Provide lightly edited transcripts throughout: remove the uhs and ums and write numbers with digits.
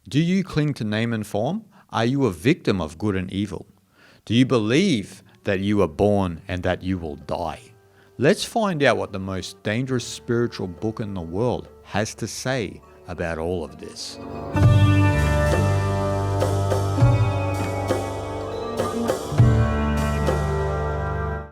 Do you cling to name and form? Are you a victim of good and evil? Do you believe that you are born and that you will die? Let's find out what the most dangerous spiritual book in the world has to say about all of this.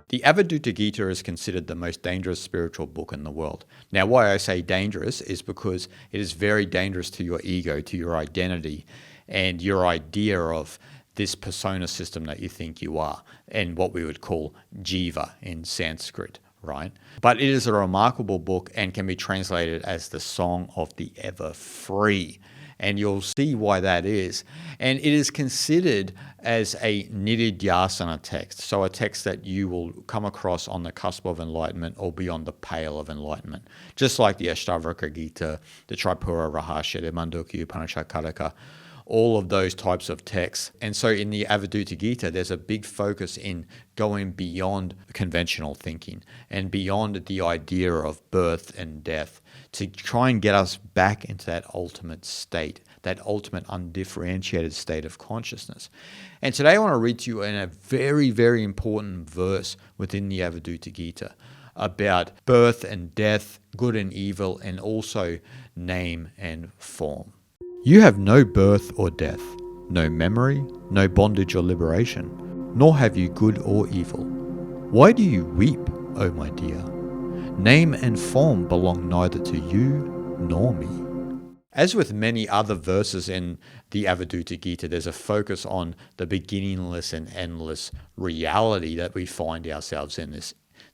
The Avadhuta Gita is considered the most dangerous spiritual book in the world. Now, why I say dangerous is because it is very dangerous to your ego, to your identity, and your idea of this persona system that you think you are, and what we would call jiva in Sanskrit, right? But it is a remarkable book and can be translated as the song of the ever free. And you'll see why that is. And it is considered as a nididhyasana text, so a text that you will come across on the cusp of enlightenment or beyond the pale of enlightenment. Just like the Ashtavakra Gita, the Tripura Rahasya, the Mandukya Upanishad, all of those types of texts. And so in the Avadhuta Gita, there's a big focus in going beyond conventional thinking and beyond the idea of birth and death to try and get us back into that ultimate state, that ultimate undifferentiated state of consciousness. And today I want to read to you in a very, very important verse within the Avadhuta Gita about birth and death, good and evil, and also name and form. You have no birth or death, no memory, no bondage or liberation, nor have you good or evil. Why do you weep, O my dear? Name and form belong neither to you nor me. As with many other verses in the Avadhuta Gita, there's a focus on the beginningless and endless reality that we find ourselves in,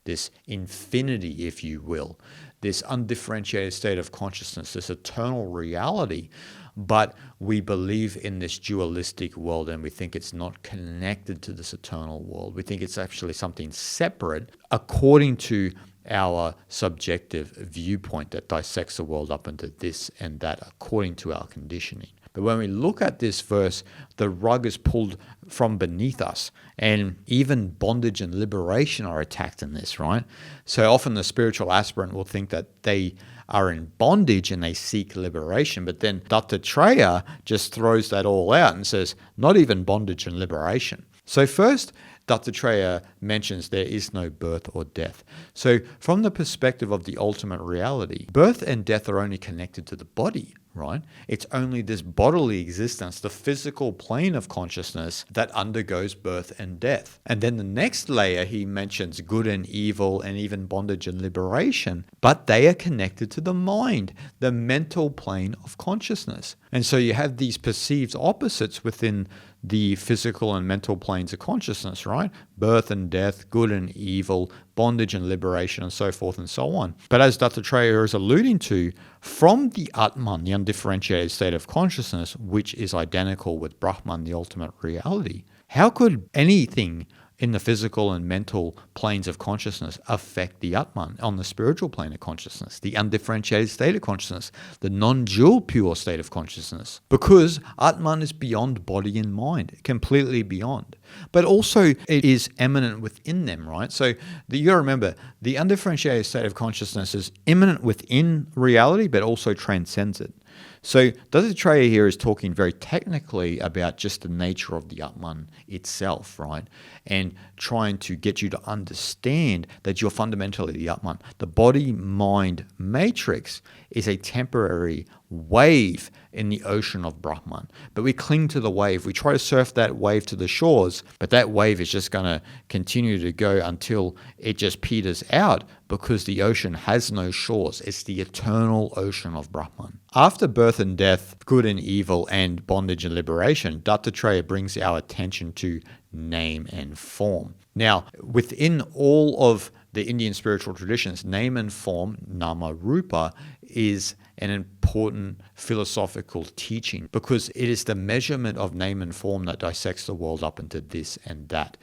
this infinity, if you will, this undifferentiated state of consciousness, this eternal reality. But we believe in this dualistic world and we think it's not connected to this eternal world. We think it's actually something separate according to our subjective viewpoint that dissects the world up into this and that according to our conditioning. But when we look at this verse, the rug is pulled from beneath us, and even bondage and liberation are attacked in this, right? So often the spiritual aspirant will think that they are in bondage and they seek liberation, but then Dattatreya just throws that all out and says, not even bondage and liberation. So first, Dattatreya mentions there is no birth or death. So from the perspective of the ultimate reality, birth and death are only connected to the body, right? It's only this bodily existence, the physical plane of consciousness, that undergoes birth and death. And then the next layer, he mentions good and evil and even bondage and liberation, but they are connected to the mind, the mental plane of consciousness. And so you have these perceived opposites within the physical and mental planes of consciousness, right? Birth and death, good and evil, bondage and liberation, and so forth and so on. But as Dattatreya is alluding to, from the Atman, the undifferentiated state of consciousness, which is identical with Brahman, the ultimate reality, how could anything in the physical and mental planes of consciousness affect the Atman on the spiritual plane of consciousness, the undifferentiated state of consciousness, the non-dual pure state of consciousness? Because Atman is beyond body and mind, completely beyond. But also it is immanent within them, right? So you got to remember, the undifferentiated state of consciousness is immanent within reality, but also transcends it. So Dattatreya here is talking very technically about just the nature of the Atman itself, right? And trying to get you to understand that you're fundamentally the Atman. The body-mind matrix is a temporary wave in the ocean of Brahman. But we cling to the wave. We try to surf that wave to the shores, but that wave is just going to continue to go until it just peters out because the ocean has no shores. It's the eternal ocean of Brahman. After birth and death, good and evil, and bondage and liberation, Dattatreya brings our attention to name and form. Now, within all of the Indian spiritual traditions, name and form, nama rupa, is an important philosophical teaching because it is the measurement of name and form that dissects the world up into this and that,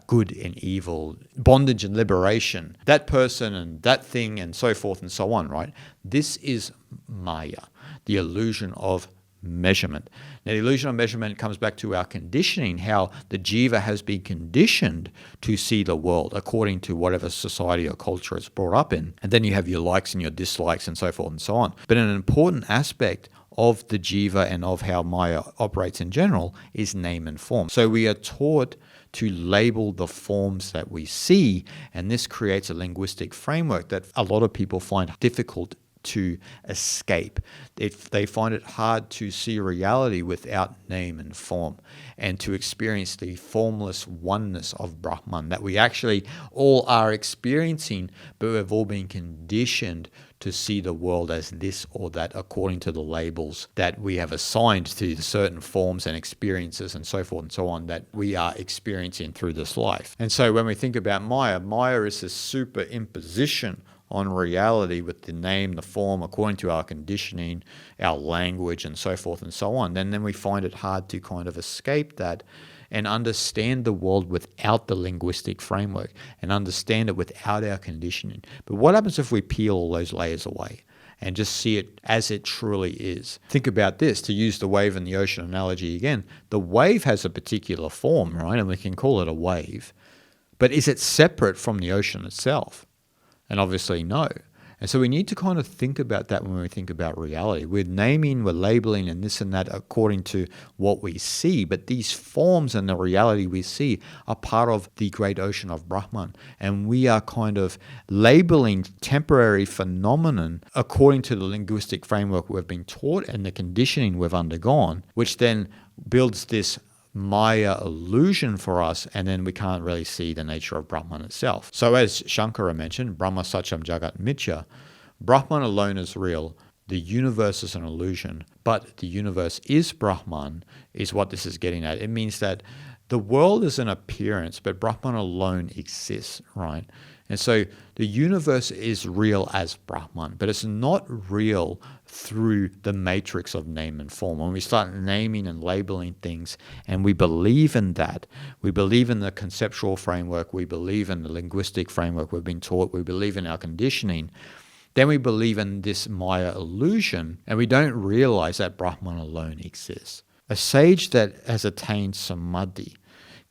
good and evil, bondage and liberation, that person and that thing, and so forth and so on, right? This is Maya, the illusion of measurement. Now, the illusion of measurement comes back to our conditioning, how the jiva has been conditioned to see the world according to whatever society or culture it's brought up in. And then you have your likes and your dislikes and so forth and so on. But an important aspect of the jiva and of how Maya operates in general is name and form. So we are taught to label the forms that we see, and this creates a linguistic framework that a lot of people find difficult to escape. They find it hard to see reality without name and form, and to experience the formless oneness of Brahman that we actually all are experiencing, but we've all been conditioned to see the world as this or that according to the labels that we have assigned to certain forms and experiences and so forth and so on that we are experiencing through this life. And so when we think about Maya, Maya is a superimposition on reality with the name, the form, according to our conditioning, our language, and so forth and so on. Then we find it hard to kind of escape that and understand the world without the linguistic framework and understand it without our conditioning. But what happens if we peel all those layers away and just see it as it truly is? Think about this, to use the wave and the ocean analogy again. The wave has a particular form, right? And we can call it a wave. But is it separate from the ocean itself? And obviously no. And so we need to kind of think about that when we think about reality. We're naming, we're labeling, and this and that according to what we see. But these forms and the reality we see are part of the great ocean of Brahman. And we are kind of labeling temporary phenomenon according to the linguistic framework we've been taught and the conditioning we've undergone, which then builds this Maya illusion for us, and then we can't really see the nature of Brahman itself. So as Shankara mentioned, Brahma Satyam Jagat Mithya, Brahman alone is real, the universe is an illusion, but the universe is Brahman, is what this is getting at. It means that the world is an appearance, but Brahman alone exists, right? And so the universe is real as Brahman, but it's not real through the matrix of name and form. When we start naming and labeling things and we believe in that, we believe in the conceptual framework, we believe in the linguistic framework we've been taught, we believe in our conditioning, then we believe in this Maya illusion and we don't realize that Brahman alone exists. A sage that has attained samadhi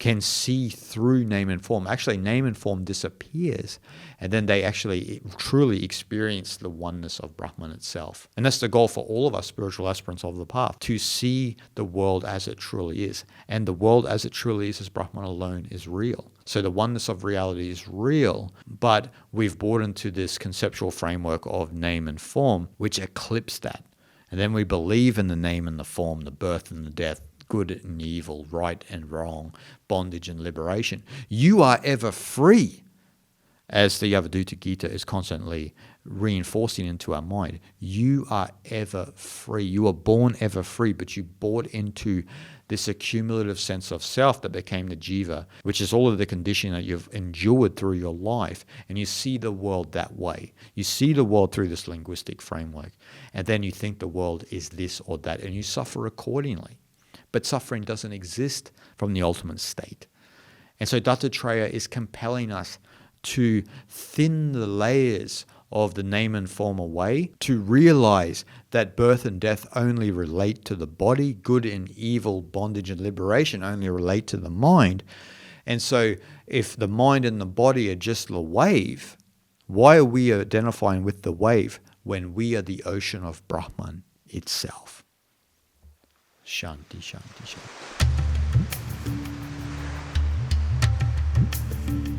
can see through name and form. Actually, name and form disappears, and then they actually truly experience the oneness of Brahman itself. And that's the goal for all of us spiritual aspirants of the path, to see the world as it truly is. And the world as it truly is Brahman alone is real. So the oneness of reality is real, but we've bought into this conceptual framework of name and form, which eclipse that. And then we believe in the name and the form, the birth and the death, good and evil, right and wrong, bondage and liberation. You are ever free, as the Avadhuta Gita is constantly reinforcing into our mind. You are ever free. You are born ever free, but you bought into this accumulative sense of self that became the jiva, which is all of the conditioning that you've endured through your life, and you see the world that way. You see the world through this linguistic framework, and then you think the world is this or that, and you suffer accordingly. But suffering doesn't exist from the ultimate state. And so Dattatreya is compelling us to thin the layers of the name and form away, to realize that birth and death only relate to the body, good and evil, bondage and liberation only relate to the mind. And so if the mind and the body are just the wave, why are we identifying with the wave when we are the ocean of Brahman itself? Shanti, shanti, shanti.